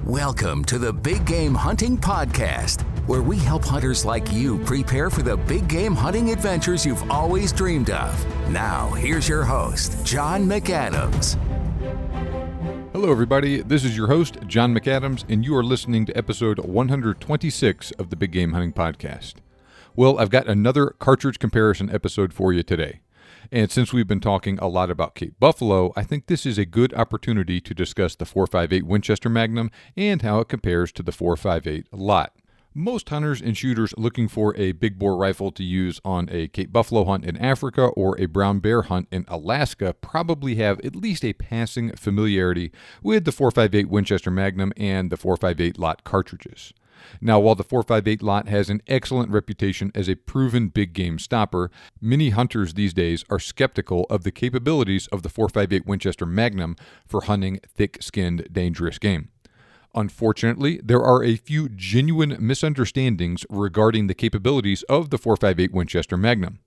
Welcome to the Big Game Hunting Podcast, where we help hunters like you prepare for the big game hunting adventures you've always dreamed of. Now, here's your host, John McAdams. Hello, everybody. This is your host, John McAdams, and you are listening to episode 126 of the Big Game Hunting Podcast. Well, I've got another cartridge comparison episode for you today. And since we've been talking a lot about Cape Buffalo, I think this is a good opportunity to discuss the .458 Winchester Magnum and how it compares to the .458 Lott. Most hunters and shooters looking for a big bore rifle to use on a Cape Buffalo hunt in Africa or a brown bear hunt in Alaska probably have at least a passing familiarity with the .458 Winchester Magnum and the .458 Lott cartridges. Now, while the .458 Lott has an excellent reputation as a proven big game stopper, many hunters these days are skeptical of the capabilities of the .458 Winchester Magnum for hunting thick-skinned, dangerous game. Unfortunately, there are a few genuine misunderstandings regarding the capabilities of the .458 Winchester Magnum.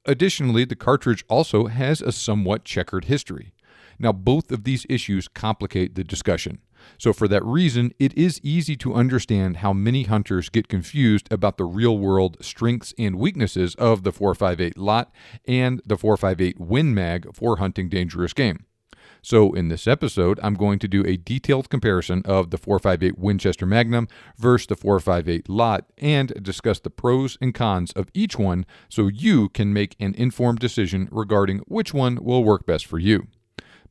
Additionally, the cartridge also has a somewhat checkered history. Now, both of these issues complicate the discussion. So for that reason, it is easy to understand how many hunters get confused about the real-world strengths and weaknesses of the .458 Lott and the .458 Win Mag for hunting dangerous game. So in this episode, I'm going to do a detailed comparison of the .458 Winchester Magnum versus the .458 Lott and discuss the pros and cons of each one so you can make an informed decision regarding which one will work best for you.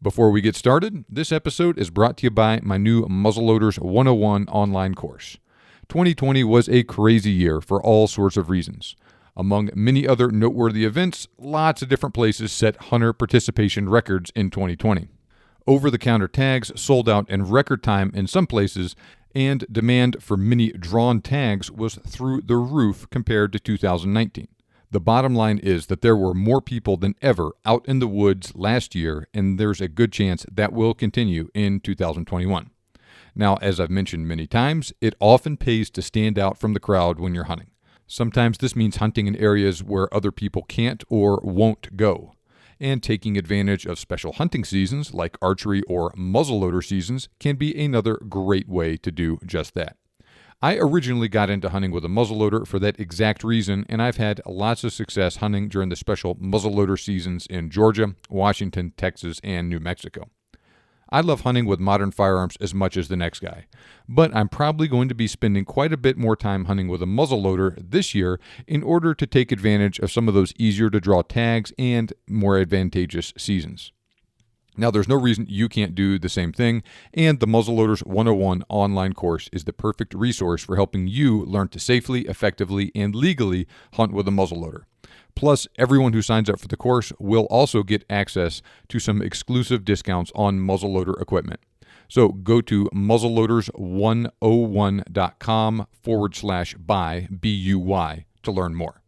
Before we get started, this episode is brought to you by my new Muzzleloaders 101 online course. 2020 was a crazy year for all sorts of reasons. Among many other noteworthy events, lots of different places set hunter participation records in 2020. Over-the-counter tags sold out in record time in some places, and demand for many drawn tags was through the roof compared to 2019. The bottom line is that there were more people than ever out in the woods last year, and there's a good chance that will continue in 2021. Now, as I've mentioned many times, it often pays to stand out from the crowd when you're hunting. Sometimes this means hunting in areas where other people can't or won't go. And taking advantage of special hunting seasons like archery or muzzleloader seasons can be another great way to do just that. I originally got into hunting with a muzzleloader for that exact reason, and I've had lots of success hunting during the special muzzleloader seasons in Georgia, Washington, Texas, and New Mexico. I love hunting with modern firearms as much as the next guy, but I'm probably going to be spending quite a bit more time hunting with a muzzleloader this year in order to take advantage of some of those easier to draw tags and more advantageous seasons. Now, there's no reason you can't do the same thing, and the Muzzleloaders 101 online course is the perfect resource for helping you learn to safely, effectively, and legally hunt with a muzzleloader. Plus, everyone who signs up for the course will also get access to some exclusive discounts on muzzleloader equipment. So go to muzzleloaders101.com/buy, B-U-Y, to learn more.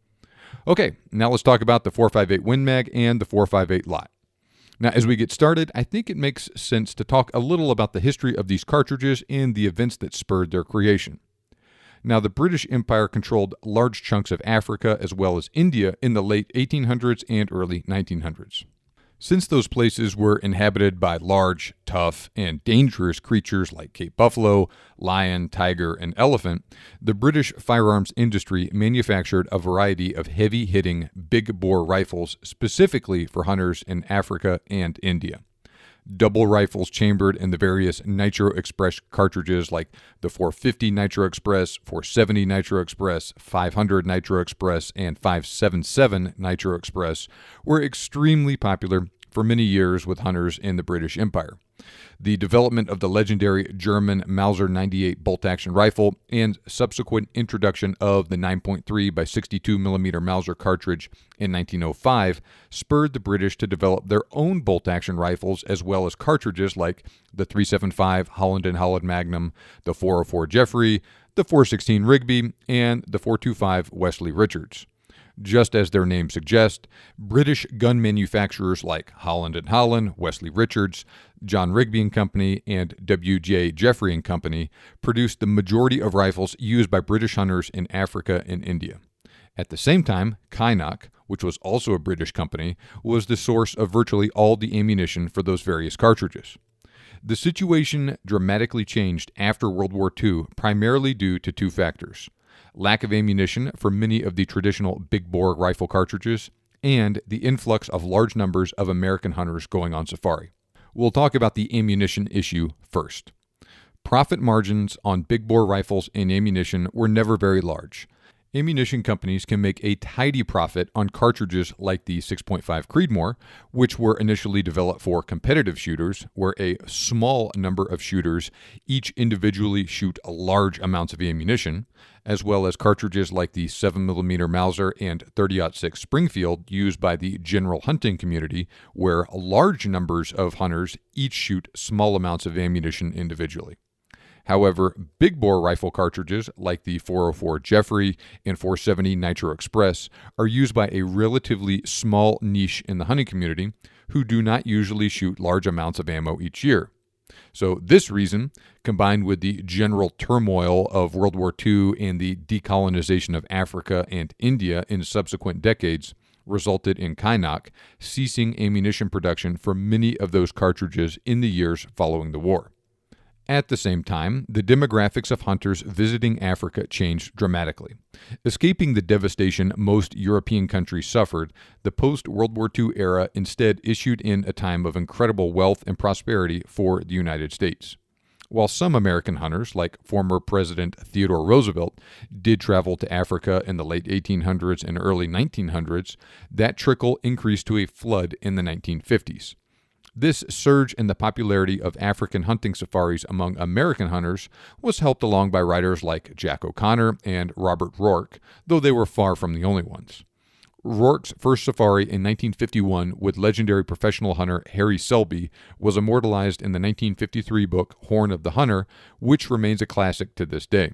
Okay, now let's talk about the .458 Win Mag and the .458 Lott. Now, as we get started, I think it makes sense to talk a little about the history of these cartridges and the events that spurred their creation. Now, the British Empire controlled large chunks of Africa as well as India in the late 1800s and early 1900s. Since those places were inhabited by large, tough, and dangerous creatures like Cape Buffalo, lion, tiger, and elephant, the British firearms industry manufactured a variety of heavy-hitting, big-bore rifles specifically for hunters in Africa and India. Double rifles chambered in the various Nitro Express cartridges like the .450 Nitro Express, .470 Nitro Express, .500 Nitro Express, and .577 Nitro Express were extremely popular for many years with hunters in the British Empire. The development of the legendary German Mauser 98 bolt-action rifle and subsequent introduction of the 9.3 by 62 mm Mauser cartridge in 1905 spurred the British to develop their own bolt-action rifles as well as cartridges like the .375 Holland & Holland Magnum, the .404 Jeffrey, the .416 Rigby, and the .425 Wesley Richards. Just as their name suggests, British gun manufacturers like Holland & Holland, Wesley Richards, John Rigby and Company, and W.J. Jeffrey and Company produced the majority of rifles used by British hunters in Africa and India. At the same time, Kynoch, which was also a British company, was the source of virtually all the ammunition for those various cartridges. The situation dramatically changed after World War II, primarily due to two factors: lack of ammunition for many of the traditional big-bore rifle cartridges, and the influx of large numbers of American hunters going on safari. We'll talk about the ammunition issue first. Profit margins on big-bore rifles and ammunition were never very large. Ammunition companies can make a tidy profit on cartridges like the 6.5 Creedmoor, which were initially developed for competitive shooters, where a small number of shooters each individually shoot large amounts of ammunition, as well as cartridges like the 7mm Mauser and 30-06 Springfield used by the general hunting community, where large numbers of hunters each shoot small amounts of ammunition individually. However, big-bore rifle cartridges like the 404 Jeffrey and 470 Nitro Express are used by a relatively small niche in the hunting community who do not usually shoot large amounts of ammo each year. So this reason, combined with the general turmoil of World War II and the decolonization of Africa and India in subsequent decades, resulted in Kynoch ceasing ammunition production for many of those cartridges in the years following the war. At the same time, the demographics of hunters visiting Africa changed dramatically. Escaping the devastation most European countries suffered, the post-World War II era instead issued in a time of incredible wealth and prosperity for the United States. While some American hunters, like former President Theodore Roosevelt, did travel to Africa in the late 1800s and early 1900s, that trickle increased to a flood in the 1950s. This surge in the popularity of African hunting safaris among American hunters was helped along by writers like Jack O'Connor and Robert Rourke, though they were far from the only ones. Rourke's first safari in 1951 with legendary professional hunter Harry Selby was immortalized in the 1953 book Horn of the Hunter, which remains a classic to this day.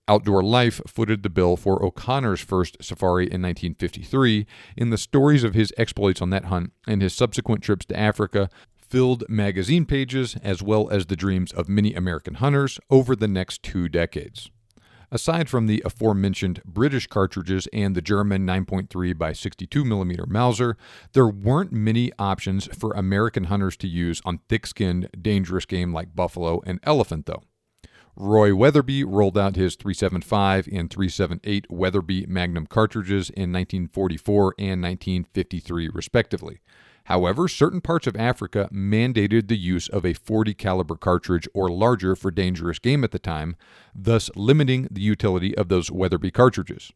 Outdoor Life footed the bill for O'Connor's first safari in 1953, and the stories of his exploits on that hunt and his subsequent trips to Africa filled magazine pages as well as the dreams of many American hunters over the next 2 decades. Aside from the aforementioned British cartridges and the German 9.3 by 62mm Mauser, there weren't many options for American hunters to use on thick-skinned, dangerous game like buffalo and elephant, though. Roy Weatherby rolled out his 375 and 378 Weatherby Magnum cartridges in 1944 and 1953, respectively. However, certain parts of Africa mandated the use of a .40 caliber cartridge or larger for dangerous game at the time, thus limiting the utility of those Weatherby cartridges.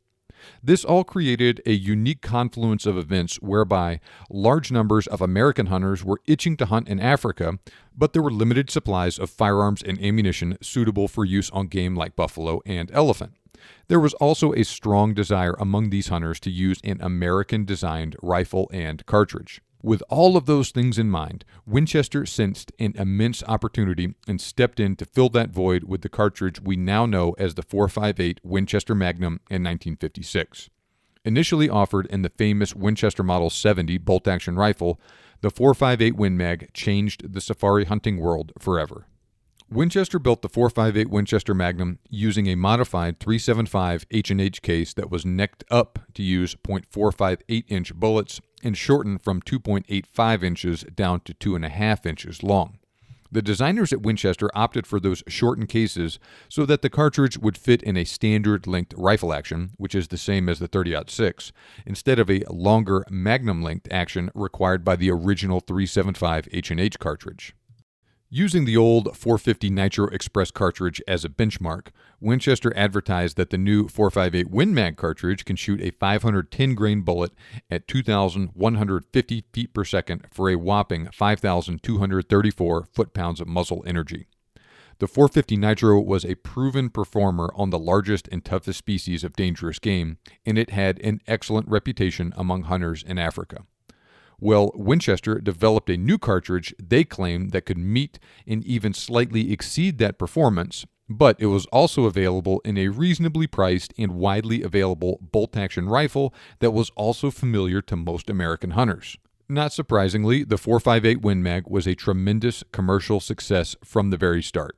This all created a unique confluence of events whereby large numbers of American hunters were itching to hunt in Africa, but there were limited supplies of firearms and ammunition suitable for use on game like buffalo and elephant. There was also a strong desire among these hunters to use an American-designed rifle and cartridge. With all of those things in mind, Winchester sensed an immense opportunity and stepped in to fill that void with the cartridge we now know as the .458 Winchester Magnum in 1956. Initially offered in the famous Winchester Model 70 bolt-action rifle, the .458 WinMag changed the safari hunting world forever. Winchester built the .458 Winchester Magnum using a modified 375 H&H case that was necked up to use .458-inch bullets and shortened from 2.85 inches down to 2.5 inches long. The designers at Winchester opted for those shortened cases so that the cartridge would fit in a standard-length rifle action, which is the same as the 30-06, instead of a longer Magnum-length action required by the original 375 H&H cartridge. Using the old 450 Nitro Express cartridge as a benchmark, Winchester advertised that the new .458 WinMag cartridge can shoot a 510-grain bullet at 2,150 feet per second for a whopping 5,234 foot-pounds of muzzle energy. The .450 Nitro was a proven performer on the largest and toughest species of dangerous game, and it had an excellent reputation among hunters in Africa. Well, Winchester developed a new cartridge they claimed that could meet and even slightly exceed that performance, but it was also available in a reasonably priced and widely available bolt-action rifle that was also familiar to most American hunters. Not surprisingly, the .458 WinMag was a tremendous commercial success from the very start.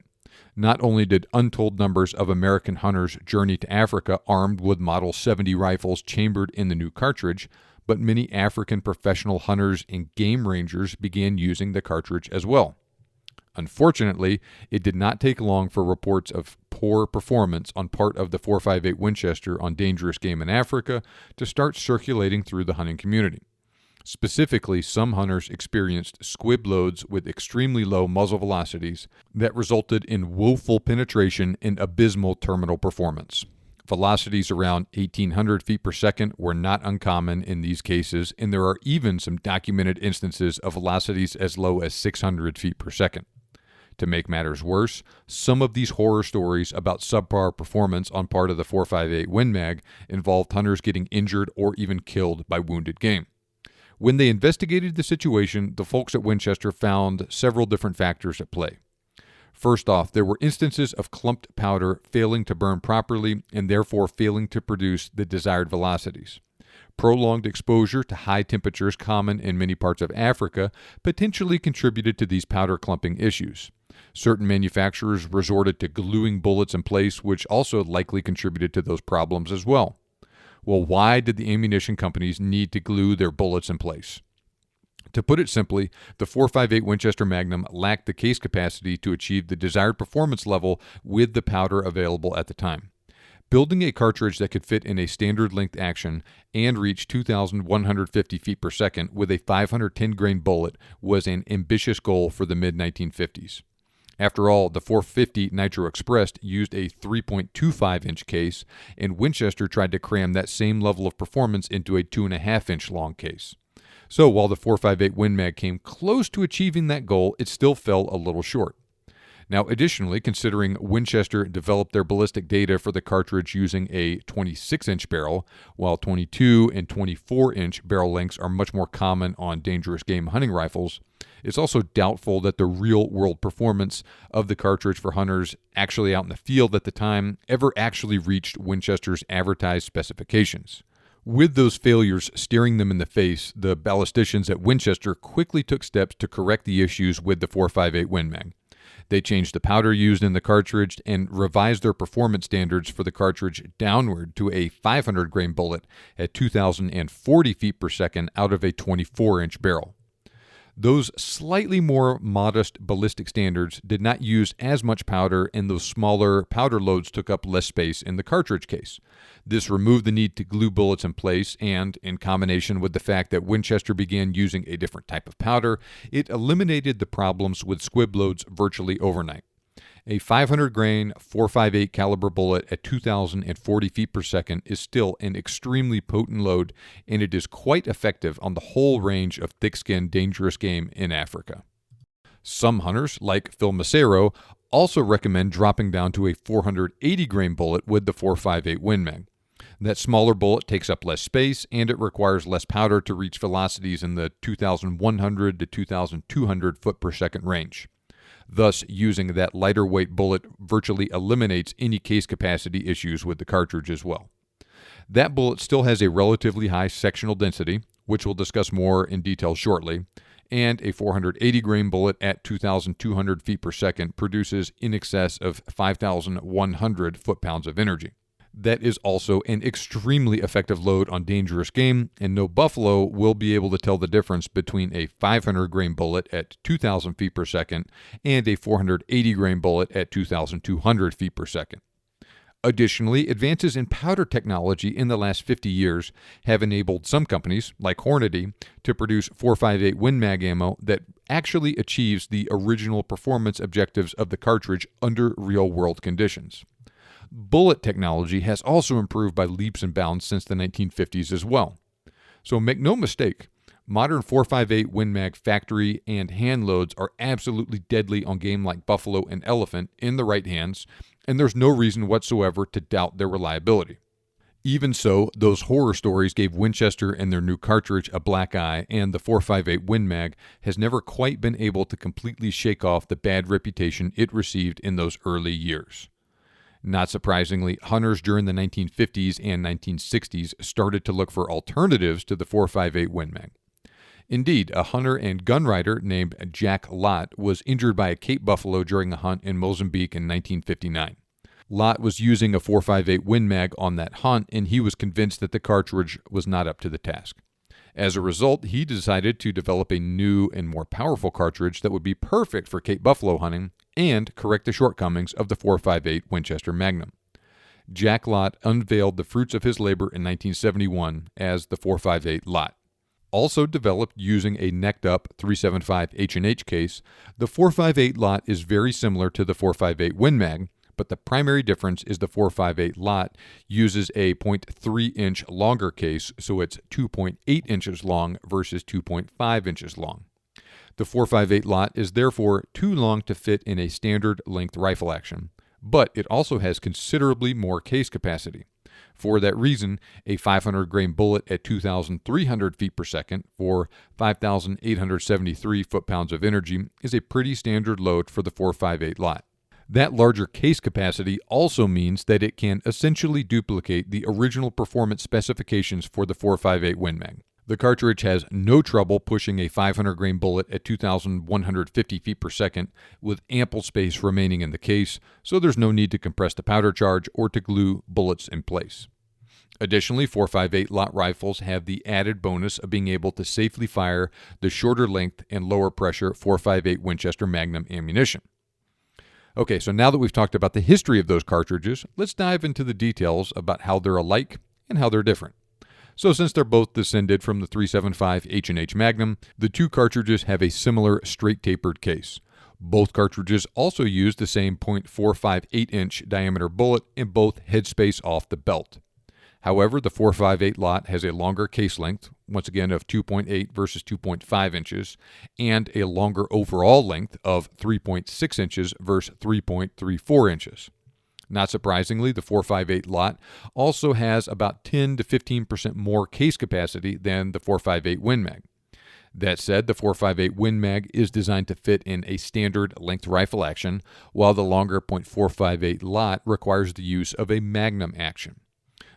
Not only did untold numbers of American hunters journey to Africa armed with Model 70 rifles chambered in the new cartridge, but many African professional hunters and game rangers began using the cartridge as well. Unfortunately, it did not take long for reports of poor performance on part of the .458 Winchester on dangerous game in Africa to start circulating through the hunting community. Specifically, some hunters experienced squib loads with extremely low muzzle velocities that resulted in woeful penetration and abysmal terminal performance. Velocities around 1,800 feet per second were not uncommon in these cases, and there are even some documented instances of velocities as low as 600 feet per second. To make matters worse, some of these horror stories about subpar performance on part of the .458 Win Mag involved hunters getting injured or even killed by wounded game. When they investigated the situation, the folks at Winchester found several different factors at play. First off, there were instances of clumped powder failing to burn properly and therefore failing to produce the desired velocities. Prolonged exposure to high temperatures common in many parts of Africa potentially contributed to these powder clumping issues. Certain manufacturers resorted to gluing bullets in place, which also likely contributed to those problems as well. Well, why did the ammunition companies need to glue their bullets in place? To put it simply, the .458 Winchester Magnum lacked the case capacity to achieve the desired performance level with the powder available at the time. Building a cartridge that could fit in a standard length action and reach 2,150 feet per second with a 510 grain bullet was an ambitious goal for the mid-1950s. After all, the .450 Nitro Express used a 3.25-inch case, and Winchester tried to cram that same level of performance into a 2.5-inch long case. So while the .458 Win Mag came close to achieving that goal, it still fell a little short. Now, additionally, considering Winchester developed their ballistic data for the cartridge using a 26-inch barrel, while 22 and 24-inch barrel lengths are much more common on dangerous game hunting rifles, it's also doubtful that the real-world performance of the cartridge for hunters actually out in the field at the time ever actually reached Winchester's advertised specifications. With those failures staring them in the face, the ballisticians at Winchester quickly took steps to correct the issues with the .458 Win Mag. They changed the powder used in the cartridge and revised their performance standards for the cartridge downward to a 500 grain bullet at 2,040 feet per second out of a 24-inch barrel. Those slightly more modest ballistic standards did not use as much powder, and those smaller powder loads took up less space in the cartridge case. This removed the need to glue bullets in place, and in combination with the fact that Winchester began using a different type of powder, it eliminated the problems with squib loads virtually overnight. A 500 grain .458 caliber bullet at 2,040 feet per second is still an extremely potent load, and it is quite effective on the whole range of thick-skinned dangerous game in Africa. Some hunters, like Phil Macero, also recommend dropping down to a 480 grain bullet with the .458 Win Mag. That smaller bullet takes up less space, and it requires less powder to reach velocities in the 2,100 to 2,200 foot per second range. Thus, using that lighter weight bullet virtually eliminates any case capacity issues with the cartridge as well. That bullet still has a relatively high sectional density, which we'll discuss more in detail shortly, and a 480 grain bullet at 2,200 feet per second produces in excess of 5,100 foot-pounds of energy. That is also an extremely effective load on dangerous game, and no buffalo will be able to tell the difference between a 500 grain bullet at 2,000 feet per second and a 480 grain bullet at 2,200 feet per second. Additionally, advances in powder technology in the last 50 years have enabled some companies, like Hornady, to produce .458 Win Mag ammo that actually achieves the original performance objectives of the cartridge under real-world conditions. Bullet technology has also improved by leaps and bounds since the 1950s as well. So make no mistake, modern .458 Win Mag factory and hand loads are absolutely deadly on game like buffalo and elephant in the right hands, and there's no reason whatsoever to doubt their reliability. Even so, those horror stories gave Winchester and their new cartridge a black eye, and the .458 Win Mag has never quite been able to completely shake off the bad reputation it received in those early years. Not surprisingly, hunters during the 1950s and 1960s started to look for alternatives to the .458 Win Mag. Indeed, a hunter and gun rider named Jack Lott was injured by a Cape buffalo during a hunt in Mozambique in 1959. Lott was using a .458 Win Mag on that hunt, and he was convinced that the cartridge was not up to the task. As a result, he decided to develop a new and more powerful cartridge that would be perfect for Cape buffalo hunting and correct the shortcomings of the .458 Winchester Magnum. Jack Lott unveiled the fruits of his labor in 1971 as the .458 Lott. Also developed using a necked-up 375 H&H case, the .458 Lott is very similar to the .458 Win Mag, but the primary difference is the .458 Lott uses a 0.3-inch longer case, so it's 2.8 inches long versus 2.5 inches long. The .458 Lott is therefore too long to fit in a standard length rifle action, but it also has considerably more case capacity. For that reason, a 500-grain bullet at 2,300 feet per second for 5,873 foot-pounds of energy is a pretty standard load for the .458 Lott. That larger case capacity also means that it can essentially duplicate the original performance specifications for the .458 Win Mag. The cartridge has no trouble pushing a 500-grain bullet at 2,150 feet per second with ample space remaining in the case, so there's no need to compress the powder charge or to glue bullets in place. Additionally, .458 Lott rifles have the added bonus of being able to safely fire the shorter length and lower pressure .458 Winchester Magnum ammunition. Okay, so now that we've talked about the history of those cartridges, let's dive into the details about how they're alike and how they're different. So since they're both descended from the 375 H&H Magnum, the two cartridges have a similar straight-tapered case. Both cartridges also use the same .458-inch diameter bullet in both headspace off the belt. However, the .458 Lott has a longer case length, once again of 2.8 versus 2.5 inches, and a longer overall length of 3.6 inches versus 3.34 inches. Not surprisingly, the .458 Lott also has about 10 to 15% more case capacity than the .458 Win Mag. That said, the .458 Win Mag is designed to fit in a standard length rifle action, while the longer .458 Lott requires the use of a Magnum action.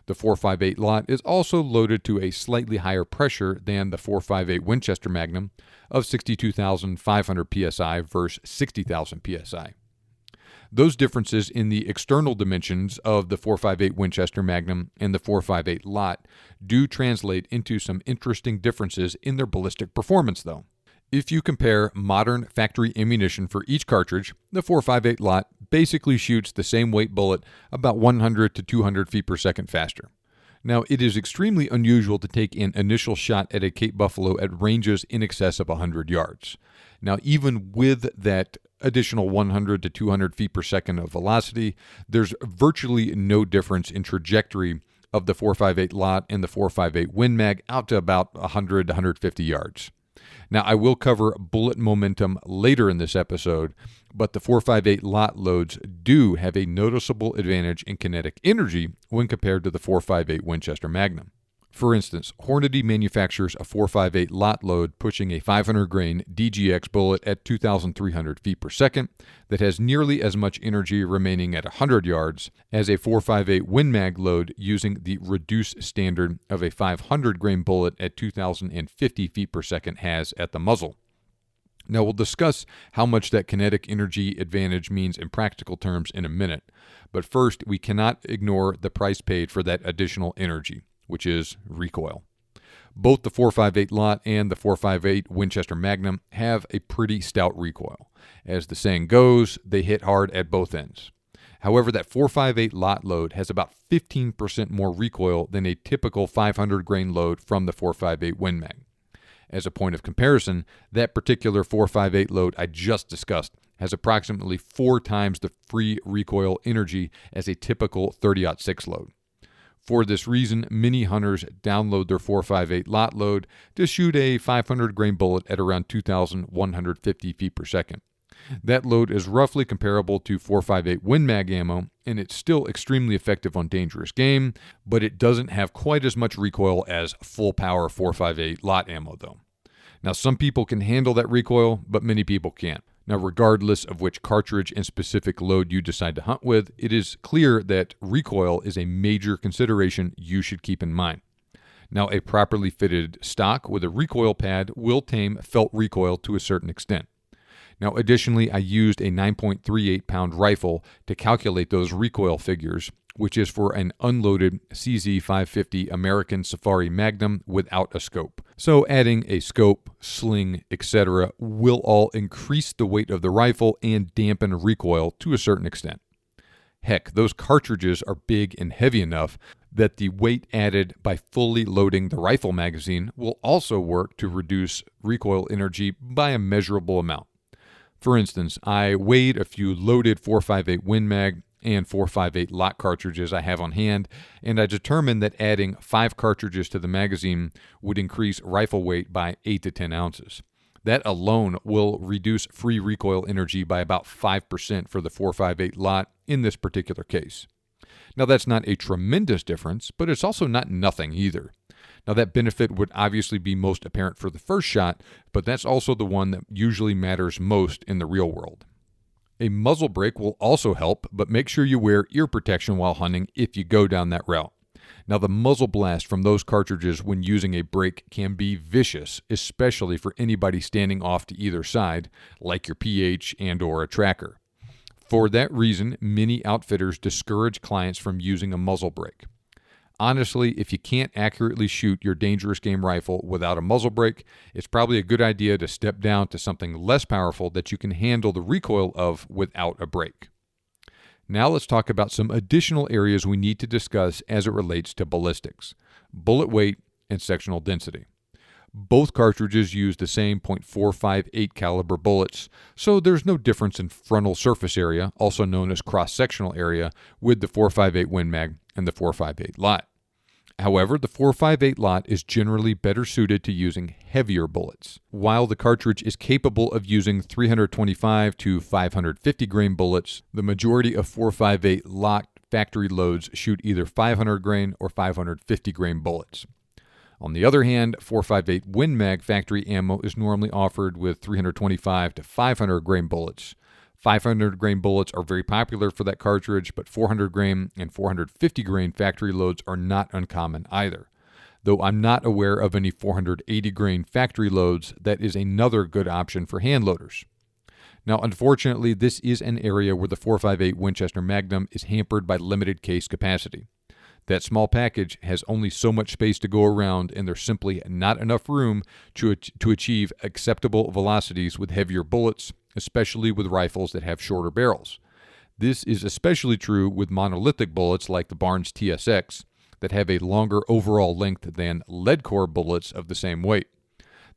The .458 Lott is also loaded to a slightly higher pressure than the .458 Winchester Magnum of 62,500 psi versus 60,000 psi. Those differences in the external dimensions of the .458 Winchester Magnum and the .458 Lott do translate into some interesting differences in their ballistic performance, though. If you compare modern factory ammunition for each cartridge, the .458 Lott basically shoots the same weight bullet about 100 to 200 feet per second faster. Now, it is extremely unusual to take an initial shot at a Cape buffalo at ranges in excess of 100 yards. Now, even with that additional 100 to 200 feet per second of velocity, there's virtually no difference in trajectory of the .458 Lott and the .458 Win Mag out to about 100 to 150 yards. Now, I will cover bullet momentum later in this episode, but the .458 Lott loads do have a noticeable advantage in kinetic energy when compared to the .458 Winchester Magnum. For instance, Hornady manufactures a .458 Lott load pushing a 500-grain DGX bullet at 2,300 feet per second that has nearly as much energy remaining at 100 yards as a .458 Win Mag load using the reduced standard of a 500-grain bullet at 2,050 feet per second has at the muzzle. Now, we'll discuss how much that kinetic energy advantage means in practical terms in a minute, but first, we cannot ignore the price paid for that additional energy, which is recoil. Both the .458 Lott and the .458 Winchester Magnum have a pretty stout recoil. As the saying goes, they hit hard at both ends. However, that .458 Lott load has about 15% more recoil than a typical 500-grain load from the .458 Win Mag. As a point of comparison, that particular .458 load I just discussed has approximately 4 times the free recoil energy as a typical .30-06 load. For this reason, many hunters download their .458 Lott load to shoot a 500-grain bullet at around 2,150 feet per second. That load is roughly comparable to .458 Win Mag ammo, and it's still extremely effective on dangerous game, but it doesn't have quite as much recoil as full-power .458 Lott ammo, though. Now, some people can handle that recoil, but many people can't. Now, regardless of which cartridge and specific load you decide to hunt with, it is clear that recoil is a major consideration you should keep in mind. Now, a properly fitted stock with a recoil pad will tame felt recoil to a certain extent. Now, additionally, I used a 9.38-pound rifle to calculate those recoil figures, which is for an unloaded CZ550 American Safari Magnum without a scope. So adding a scope, sling, etc. will all increase the weight of the rifle and dampen recoil to a certain extent. Heck, those cartridges are big and heavy enough that the weight added by fully loading the rifle magazine will also work to reduce recoil energy by a measurable amount. For instance, I weighed a few loaded 4.58 Win Mag and 4.58 Lott cartridges I have on hand, and I determined that adding 5 cartridges to the magazine would increase rifle weight by 8 to 10 ounces. That alone will reduce free recoil energy by about 5% for the 4.58 Lott in this particular case. Now, that's not a tremendous difference, but it's also not nothing either. Now, that benefit would obviously be most apparent for the first shot, but that's also the one that usually matters most in the real world. A muzzle brake will also help, but make sure you wear ear protection while hunting if you go down that route. Now, the muzzle blast from those cartridges when using a brake can be vicious, especially for anybody standing off to either side, like your PH and/or a tracker. For that reason, many outfitters discourage clients from using a muzzle brake. Honestly, if you can't accurately shoot your dangerous game rifle without a muzzle brake, it's probably a good idea to step down to something less powerful that you can handle the recoil of without a brake. Now let's talk about some additional areas we need to discuss as it relates to ballistics: bullet weight and sectional density. Both cartridges use the same .458 caliber bullets, so there's no difference in frontal surface area, also known as cross-sectional area, with the 4.58 Win Mag and the 4.58 Lott. However, the 4.58 Lott is generally better suited to using heavier bullets. While the cartridge is capable of using 325 to 550 grain bullets, the majority of 4.58 Lott factory loads shoot either 500 grain or 550 grain bullets. On the other hand, 4.58 Win Mag factory ammo is normally offered with 325 to 500 grain bullets. 500 grain bullets are very popular for that cartridge, but 400 grain and 450 grain factory loads are not uncommon either. Though I'm not aware of any 480 grain factory loads, that is another good option for hand loaders. Now, unfortunately, this is an area where the 4.58 Winchester Magnum is hampered by limited case capacity. That small package has only so much space to go around, and there's simply not enough room to achieve acceptable velocities with heavier bullets, especially with rifles that have shorter barrels. This is especially true with monolithic bullets like the Barnes TSX that have a longer overall length than lead core bullets of the same weight.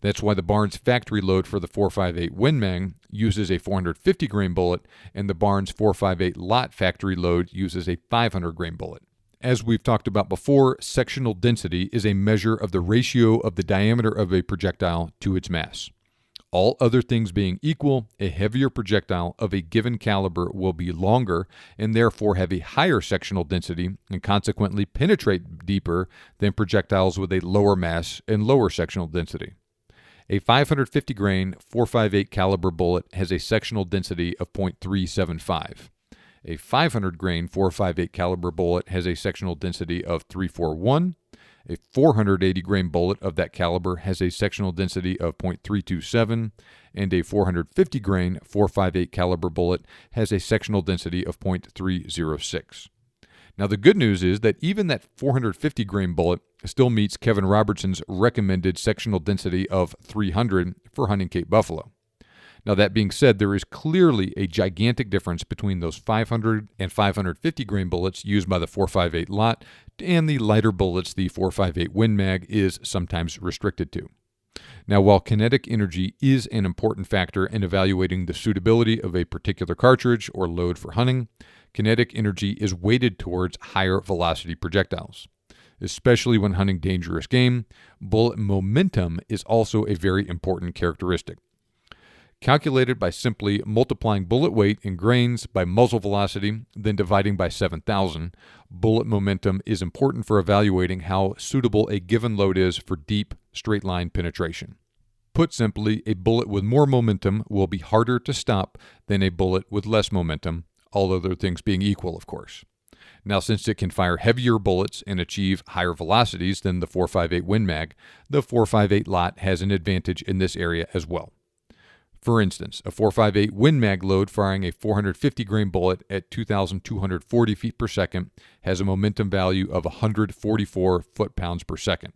That's why the Barnes factory load for the 4.58 Win Mag uses a 450 grain bullet, and the Barnes 4.58 Lott factory load uses a 500 grain bullet. As we've talked about before, sectional density is a measure of the ratio of the diameter of a projectile to its mass. All other things being equal, a heavier projectile of a given caliber will be longer and therefore have a higher sectional density and consequently penetrate deeper than projectiles with a lower mass and lower sectional density. A 550 grain 4.58 caliber bullet has a sectional density of 0.375. A 500 grain 4.58 caliber bullet has a sectional density of 341. A 480 grain bullet of that caliber has a sectional density of 0.327, and a 450 grain 4.58 caliber bullet has a sectional density of 0.306. Now, the good news is that even that 450 grain bullet still meets Kevin Robertson's recommended sectional density of 300 for hunting Cape buffalo. Now, that being said, there is clearly a gigantic difference between those 500 and 550 grain bullets used by the 4.58 Lott and the lighter bullets the 4.58 Win Mag is sometimes restricted to. Now, while kinetic energy is an important factor in evaluating the suitability of a particular cartridge or load for hunting, kinetic energy is weighted towards higher velocity projectiles. Especially when hunting dangerous game, bullet momentum is also a very important characteristic. Calculated by simply multiplying bullet weight in grains by muzzle velocity, then dividing by 7,000, bullet momentum is important for evaluating how suitable a given load is for deep, straight-line penetration. Put simply, a bullet with more momentum will be harder to stop than a bullet with less momentum, all other things being equal, of course. Now, since it can fire heavier bullets and achieve higher velocities than the 4.58 Win Mag, the 4.58 Lott has an advantage in this area as well. For instance, a 4.58 Win Mag load firing a 450 grain bullet at 2,240 feet per second has a momentum value of 144 foot-pounds per second.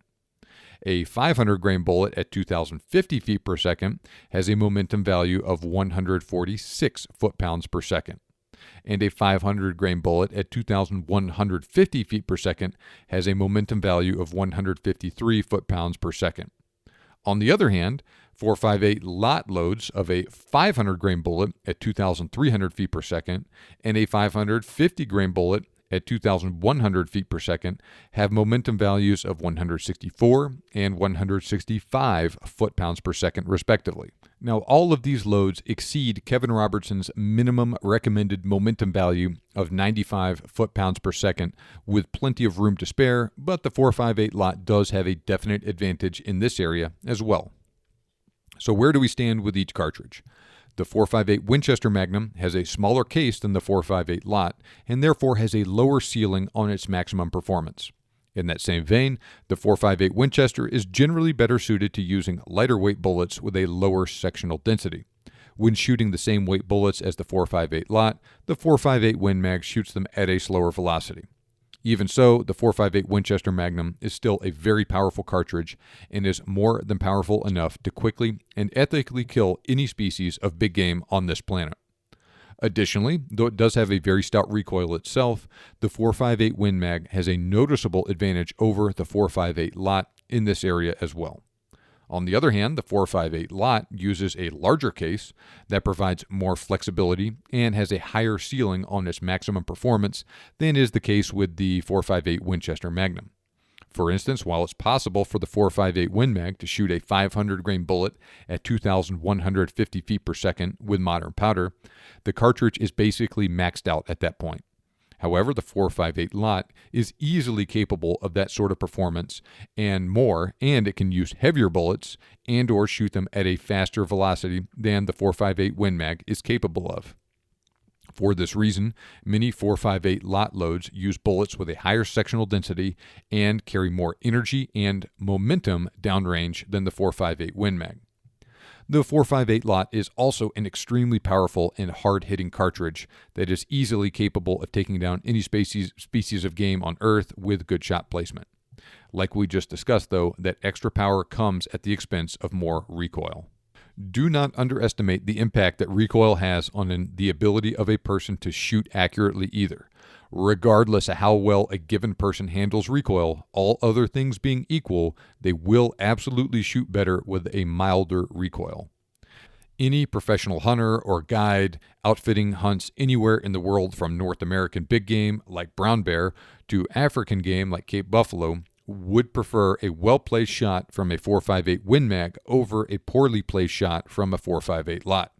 A 500 grain bullet at 2,050 feet per second has a momentum value of 146 foot-pounds per second. And a 500 grain bullet at 2,150 feet per second has a momentum value of 153 foot-pounds per second. On the other hand, 4.58 Lott loads of a 500 grain bullet at 2,300 feet per second and a 550 grain bullet at 2,100 feet per second have momentum values of 164 and 165 foot-pounds per second, respectively. Now, all of these loads exceed Kevin Robertson's minimum recommended momentum value of 95 foot-pounds per second, with plenty of room to spare, but the 4.58 Lott does have a definite advantage in this area as well. So where do we stand with each cartridge? The 4.58 Winchester Magnum has a smaller case than the 4.58 Lott, and therefore has a lower ceiling on its maximum performance. In that same vein, the 4.58 Winchester is generally better suited to using lighter weight bullets with a lower sectional density. When shooting the same weight bullets as the 4.58 Lott, the 4.58 Win Mag shoots them at a slower velocity. Even so, the 4.58 Winchester Magnum is still a very powerful cartridge and is more than powerful enough to quickly and ethically kill any species of big game on this planet. Additionally, though it does have a very stout recoil itself, the 4.58 Win Mag has a noticeable advantage over the 4.58 Lott in this area as well. On the other hand, the 4.58 Lott uses a larger case that provides more flexibility and has a higher ceiling on its maximum performance than is the case with the 4.58 Winchester Magnum. For instance, while it's possible for the 4.58 Win Mag to shoot a 500 grain bullet at 2,150 feet per second with modern powder, the cartridge is basically maxed out at that point. However, the 4.58 Lott is easily capable of that sort of performance and more, and it can use heavier bullets and or shoot them at a faster velocity than the 4.58 Win Mag is capable of. For this reason, many 4.58 Lott loads use bullets with a higher sectional density and carry more energy and momentum downrange than the 4.58 Win Mag. The 4.58 Lott is also an extremely powerful and hard-hitting cartridge that is easily capable of taking down any species of game on Earth with good shot placement. Like we just discussed, though, that extra power comes at the expense of more recoil. Do not underestimate the impact that recoil has on the ability of a person to shoot accurately either. Regardless of how well a given person handles recoil, all other things being equal, they will absolutely shoot better with a milder recoil. Any professional hunter or guide outfitting hunts anywhere in the world from North American big game like brown bear to African game like Cape buffalo would prefer a well-placed shot from a 4.58 Win Mag over a poorly placed shot from a 4.58 Lott.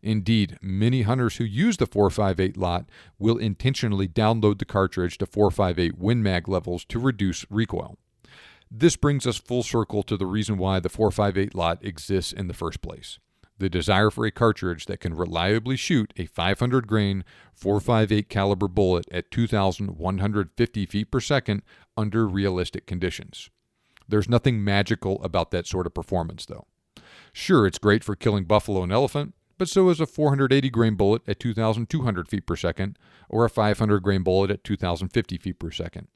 Indeed, many hunters who use the 4.58 Lott will intentionally download the cartridge to 4.58 Win Mag levels to reduce recoil. This brings us full circle to the reason why the 4.58 Lott exists in the first place. The desire for a cartridge that can reliably shoot a 500 grain 4.58 caliber bullet at 2,150 feet per second under realistic conditions. There's nothing magical about that sort of performance, though. Sure, it's great for killing buffalo and elephant, but so is a 480 grain bullet at 2,200 feet per second or a 500 grain bullet at 2,050 feet per second.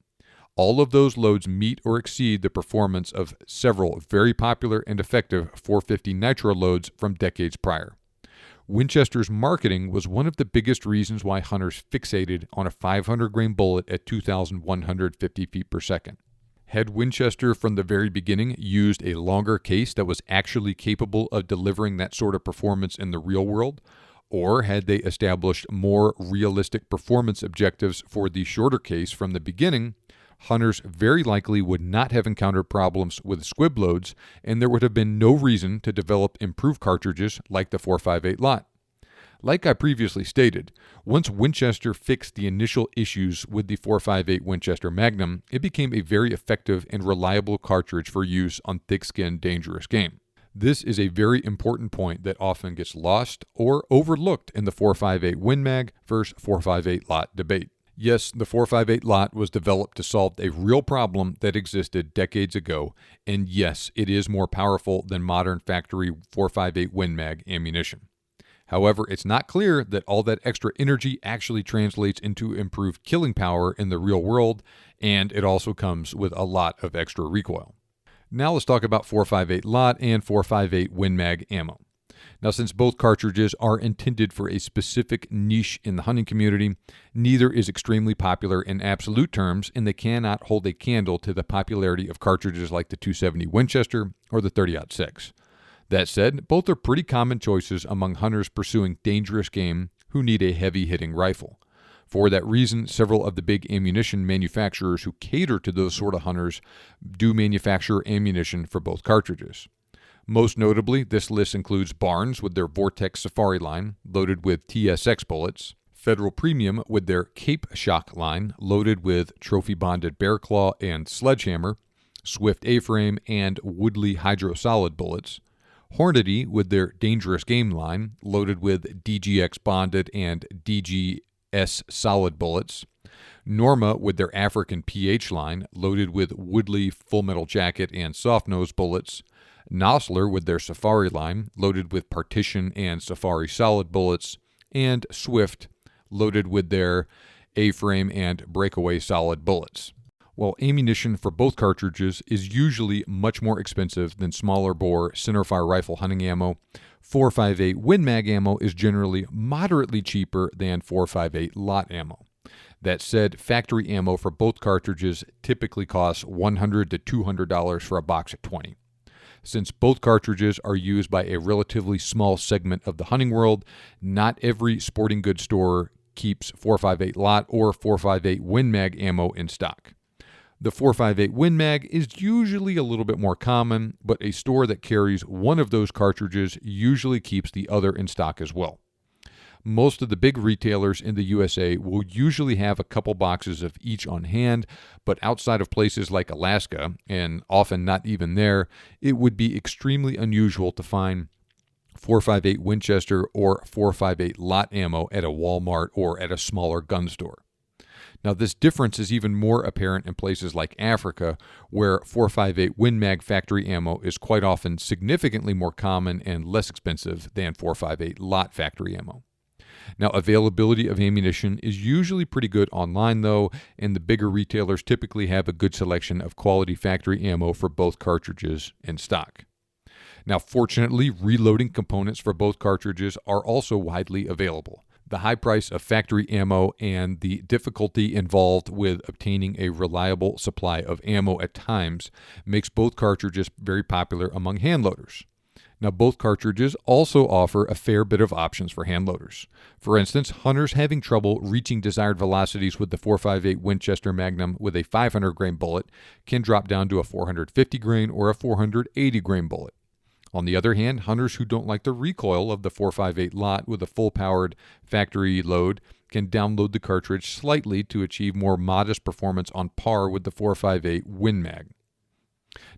All of those loads meet or exceed the performance of several very popular and effective 450 nitro loads from decades prior. Winchester's marketing was one of the biggest reasons why hunters fixated on a 500 grain bullet at 2,150 feet per second. Had Winchester from the very beginning used a longer case that was actually capable of delivering that sort of performance in the real world, or had they established more realistic performance objectives for the shorter case from the beginning, hunters very likely would not have encountered problems with squib loads, and there would have been no reason to develop improved cartridges like the 4.58 Lott. Like I previously stated, once Winchester fixed the initial issues with the 4.58 Winchester Magnum, it became a very effective and reliable cartridge for use on thick-skinned, dangerous game. This is a very important point that often gets lost or overlooked in the 4.58 Win Mag versus 4.58 Lott debate. Yes, the 4.58 Lott was developed to solve a real problem that existed decades ago, and yes, it is more powerful than modern factory 4.58 Win Mag ammunition. However, it's not clear that all that extra energy actually translates into improved killing power in the real world, and it also comes with a lot of extra recoil. Now let's talk about 4.58 Lott and 4.58 Win Mag ammo. Now, since both cartridges are intended for a specific niche in the hunting community, neither is extremely popular in absolute terms, and they cannot hold a candle to the popularity of cartridges like the 270 Winchester or the 30-06. That said, both are pretty common choices among hunters pursuing dangerous game who need a heavy-hitting rifle. For that reason, several of the big ammunition manufacturers who cater to those sort of hunters do manufacture ammunition for both cartridges. Most notably, this list includes Barnes with their Vortex Safari line, loaded with TSX bullets, Federal Premium with their Cape Shock line, loaded with trophy-bonded Bear Claw and Sledgehammer, Swift A-frame, and Woodley Hydro-Solid bullets, Hornady with their Dangerous Game line, loaded with DGX bonded and DGS solid bullets, Norma with their African PH line, loaded with Woodley Full Metal Jacket and Soft Nose bullets, Nosler with their Safari line, loaded with Partition and Safari solid bullets, and Swift, loaded with their A-frame and Breakaway solid bullets. While ammunition for both cartridges is usually much more expensive than smaller bore centerfire rifle hunting ammo, 4.58 Win Mag ammo is generally moderately cheaper than 4.58 Lott ammo. That said, factory ammo for both cartridges typically costs $100 to $200 for a box of 20. Since both cartridges are used by a relatively small segment of the hunting world, not every sporting goods store keeps 4.58 Lott or 4.58 Win Mag ammo in stock. The 4.58 Win Mag is usually a little bit more common, but a store that carries one of those cartridges usually keeps the other in stock as well. Most of the big retailers in the USA will usually have a couple boxes of each on hand, but outside of places like Alaska, and often not even there, it would be extremely unusual to find 4.58 Winchester or 4.58 Lott ammo at a Walmart or at a smaller gun store. Now, this difference is even more apparent in places like Africa, where 4.58 Win Mag factory ammo is quite often significantly more common and less expensive than 4.58 Lott factory ammo. Now, availability of ammunition is usually pretty good online, though, and the bigger retailers typically have a good selection of quality factory ammo for both cartridges in stock. Now, fortunately, reloading components for both cartridges are also widely available. The high price of factory ammo and the difficulty involved with obtaining a reliable supply of ammo at times makes both cartridges very popular among handloaders. Now, both cartridges also offer a fair bit of options for handloaders. For instance, hunters having trouble reaching desired velocities with the 4.58 Winchester Magnum with a 500 grain bullet can drop down to a 450 grain or a 480 grain bullet. On the other hand, hunters who don't like the recoil of the 4.58 Lott with a full-powered factory load can download the cartridge slightly to achieve more modest performance on par with the 4.58 Win Mag.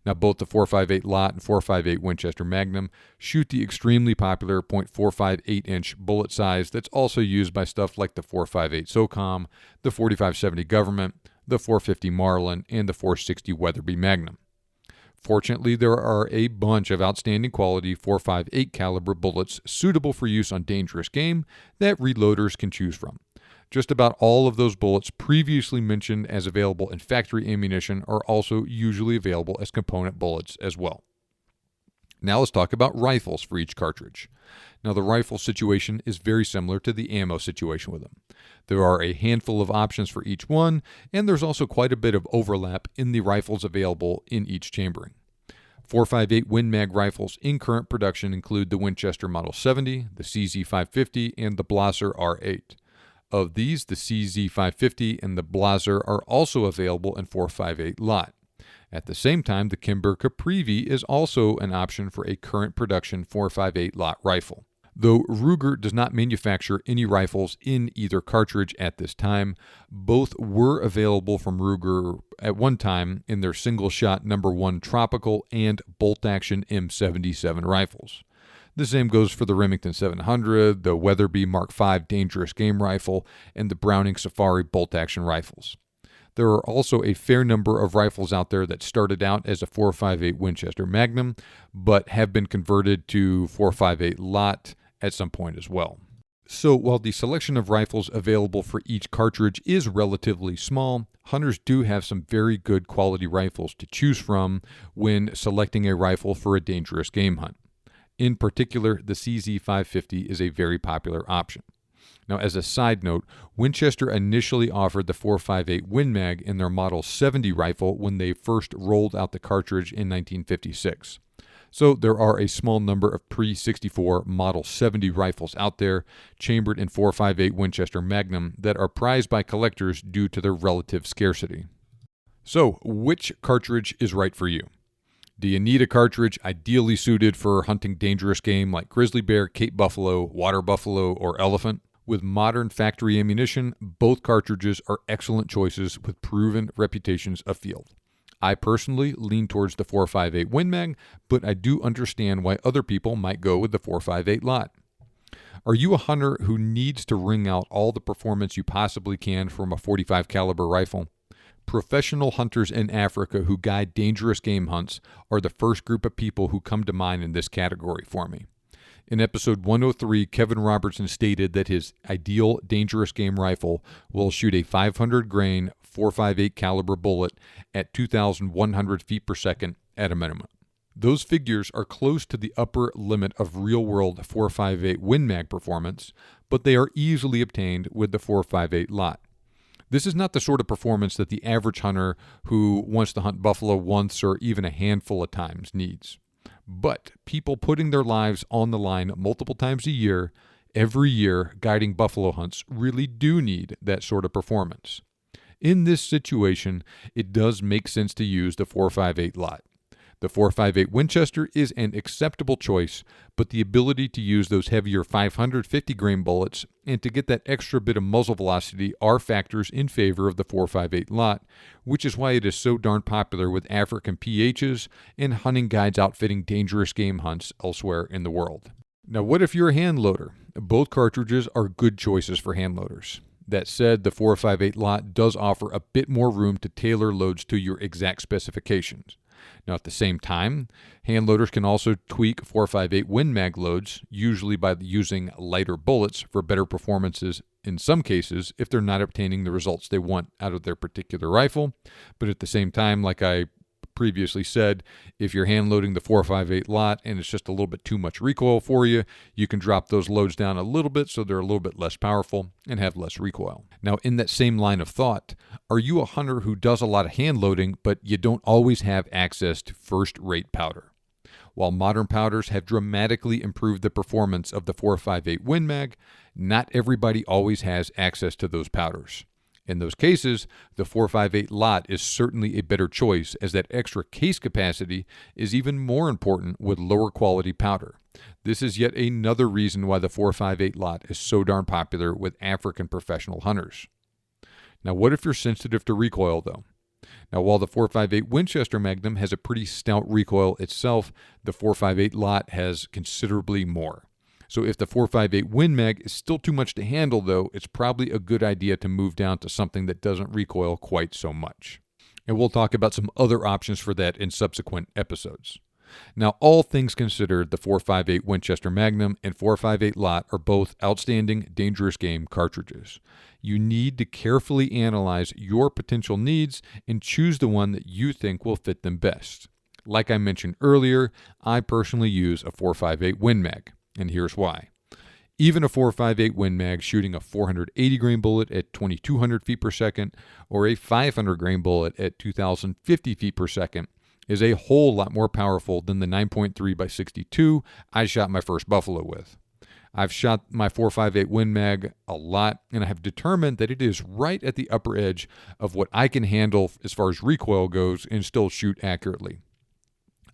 Now, both the 4.58 Lott and 4.58 Winchester Magnum shoot the extremely popular .45 8-inch bullet size that's also used by stuff like the 4.58 SOCOM, the 4570 Government, the 450 Marlin, and the 460 Weatherby Magnum. Fortunately, there are a bunch of outstanding quality .458 caliber bullets suitable for use on dangerous game that reloaders can choose from. Just about all of those bullets previously mentioned as available in factory ammunition are also usually available as component bullets as well. Now let's talk about rifles for each cartridge. Now, the rifle situation is very similar to the ammo situation with them. There are a handful of options for each one, and there's also quite a bit of overlap in the rifles available in each chambering. 4.58 Win Mag rifles in current production include the Winchester Model 70, the CZ550, and the Blaser R8. Of these, the CZ550 and the Blaser are also available in 4.58 Lott. At the same time, the Kimber Caprivi is also an option for a current production 4.58 Lott rifle. Though Ruger does not manufacture any rifles in either cartridge at this time, both were available from Ruger at one time in their single-shot #1 Tropical and bolt-action M77 rifles. The same goes for the Remington 700, the Weatherby Mark V dangerous game rifle, and the Browning Safari bolt-action rifles. There are also a fair number of rifles out there that started out as a .458 Winchester Magnum, but have been converted to .458 Lott at some point as well. So while the selection of rifles available for each cartridge is relatively small, hunters do have some very good quality rifles to choose from when selecting a rifle for a dangerous game hunt. In particular, the CZ550 is a very popular option. Now, as a side note, Winchester initially offered the .458 Win Mag in their Model 70 rifle when they first rolled out the cartridge in 1956. So there are a small number of pre-64 Model 70 rifles out there, chambered in .458 Winchester Magnum, that are prized by collectors due to their relative scarcity. So, which cartridge is right for you? Do you need a cartridge ideally suited for hunting dangerous game like grizzly bear, Cape buffalo, water buffalo, or elephant? With modern factory ammunition, both cartridges are excellent choices with proven reputations afield. I personally lean towards the .458 Win Mag, but I do understand why other people might go with the .458 Lott. Are you a hunter who needs to wring out all the performance you possibly can from a .45 caliber rifle? Professional hunters in Africa who guide dangerous game hunts are the first group of people who come to mind in this category for me. In episode 103, Kevin Robertson stated that his ideal dangerous game rifle will shoot a 500 grain .458 caliber bullet at 2,100 feet per second at a minimum. Those figures are close to the upper limit of real-world .458 Win Mag performance, but they are easily obtained with the .458 Lott. This is not the sort of performance that the average hunter who wants to hunt buffalo once or even a handful of times needs. But people putting their lives on the line multiple times a year, every year, guiding buffalo hunts really do need that sort of performance. In this situation, it does make sense to use the .458 Lott. The .458 Winchester is an acceptable choice, but the ability to use those heavier 550 grain bullets and to get that extra bit of muzzle velocity are factors in favor of the .458 Lott, which is why it is so darn popular with African PHs and hunting guides outfitting dangerous game hunts elsewhere in the world. Now, what if you're a hand loader? Both cartridges are good choices for hand loaders. That said, the .458 Lott does offer a bit more room to tailor loads to your exact specifications. Now, at the same time, hand loaders can also tweak .458 Win Mag loads, usually by using lighter bullets for better performances in some cases if they're not obtaining the results they want out of their particular rifle. But at the same time, like I previously said, if you're hand loading the .458 Lott and it's just a little bit too much recoil for you, you can drop those loads down a little bit so they're a little bit less powerful and have less recoil. Now, in that same line of thought, are you a hunter who does a lot of hand loading, but you don't always have access to first-rate powder? While modern powders have dramatically improved the performance of the .458 Win Mag, not everybody always has access to those powders. In those cases, the .458 Lott is certainly a better choice, as that extra case capacity is even more important with lower quality powder. This is yet another reason why the .458 Lott is so darn popular with African professional hunters. Now, what if you're sensitive to recoil, though? Now, while the .458 Winchester Magnum has a pretty stout recoil itself, the .458 Lott has considerably more. So if the .458 Win Mag is still too much to handle, though, it's probably a good idea to move down to something that doesn't recoil quite so much. And we'll talk about some other options for that in subsequent episodes. Now, all things considered, the .458 Winchester Magnum and .458 Lott are both outstanding dangerous game cartridges. You need to carefully analyze your potential needs and choose the one that you think will fit them best. Like I mentioned earlier, I personally use a .458 Win Mag. And here's why. Even a .458 Win Mag shooting a 480 grain bullet at 2,200 feet per second or a 500 grain bullet at 2,050 feet per second is a whole lot more powerful than the 9.3x62 I shot my first buffalo with. I've shot my .458 Win Mag a lot, and I have determined that it is right at the upper edge of what I can handle as far as recoil goes and still shoot accurately.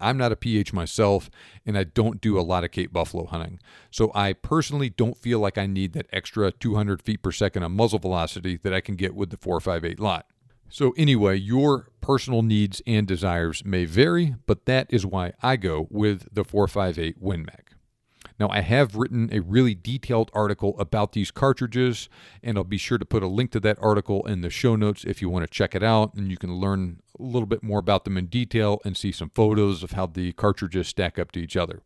I'm not a PH myself, and I don't do a lot of Cape buffalo hunting, so I personally don't feel like I need that extra 200 feet per second of muzzle velocity that I can get with the .458 Lott. So anyway, your personal needs and desires may vary, but that is why I go with the .458 Win Mag. Now, I have written a really detailed article about these cartridges, and I'll be sure to put a link to that article in the show notes if you want to check it out, and you can learn a little bit more about them in detail and see some photos of how the cartridges stack up to each other.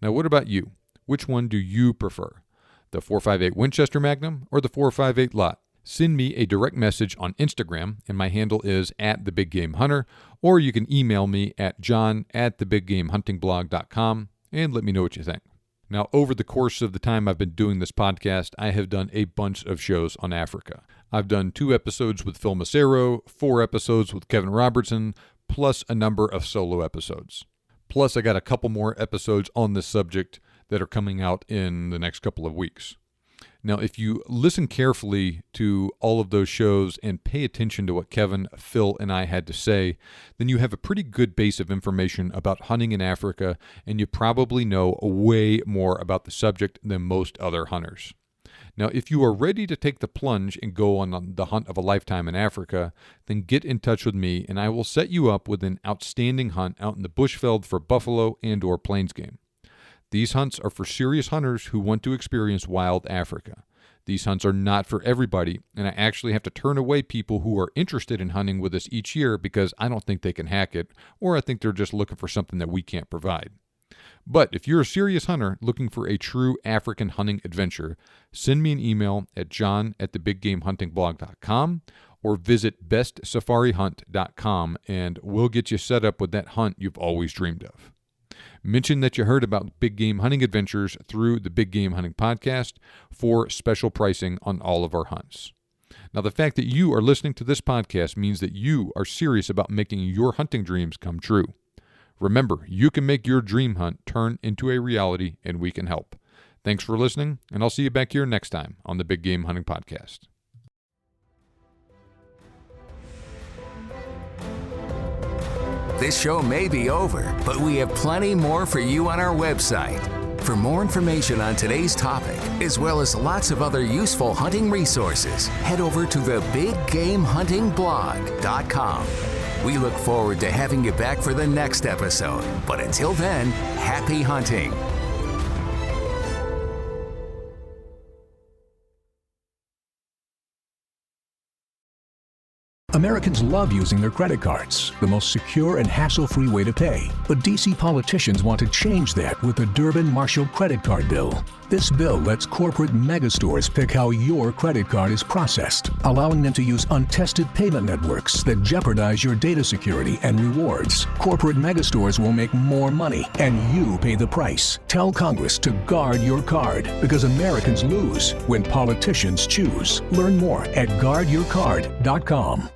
Now, what about you? Which one do you prefer? The 458 Winchester Magnum or the 458 Lott? Send me a direct message on Instagram, and my handle is @thebiggamehunter, or you can email me at john@thebiggamehuntingblog.com and let me know what you think. Now, over the course of the time I've been doing this podcast, I have done a bunch of shows on Africa. I've done 2 episodes with Phil Massero, 4 episodes with Kevin Robertson, plus a number of solo episodes. Plus, I got a couple more episodes on this subject that are coming out in the next couple of weeks. Now, if you listen carefully to all of those shows and pay attention to what Kevin, Phil, and I had to say, then you have a pretty good base of information about hunting in Africa, and you probably know way more about the subject than most other hunters. Now, if you are ready to take the plunge and go on the hunt of a lifetime in Africa, then get in touch with me, and I will set you up with an outstanding hunt out in the bushveld for buffalo and/or plains game. These hunts are for serious hunters who want to experience wild Africa. These hunts are not for everybody, and I actually have to turn away people who are interested in hunting with us each year because I don't think they can hack it, or I think they're just looking for something that we can't provide. But if you're a serious hunter looking for a true African hunting adventure, send me an email at john@thebiggamehuntingblog.com or visit bestsafarihunt.com, and we'll get you set up with that hunt you've always dreamed of. Mention that you heard about big game hunting adventures through the Big Game Hunting Podcast for special pricing on all of our hunts. Now, the fact that you are listening to this podcast means that you are serious about making your hunting dreams come true. Remember, you can make your dream hunt turn into a reality, and we can help. Thanks for listening, and I'll see you back here next time on the Big Game Hunting Podcast. This show may be over, but we have plenty more for you on our website. For more information on today's topic, as well as lots of other useful hunting resources, head over to the BigGameHuntingBlog.com. We look forward to having you back for the next episode. But until then, happy hunting. Americans love using their credit cards, the most secure and hassle-free way to pay. But D.C. politicians want to change that with the Durbin-Marshall credit card bill. This bill lets corporate megastores pick how your credit card is processed, allowing them to use untested payment networks that jeopardize your data security and rewards. Corporate megastores will make more money, and you pay the price. Tell Congress to guard your card, because Americans lose when politicians choose. Learn more at guardyourcard.com.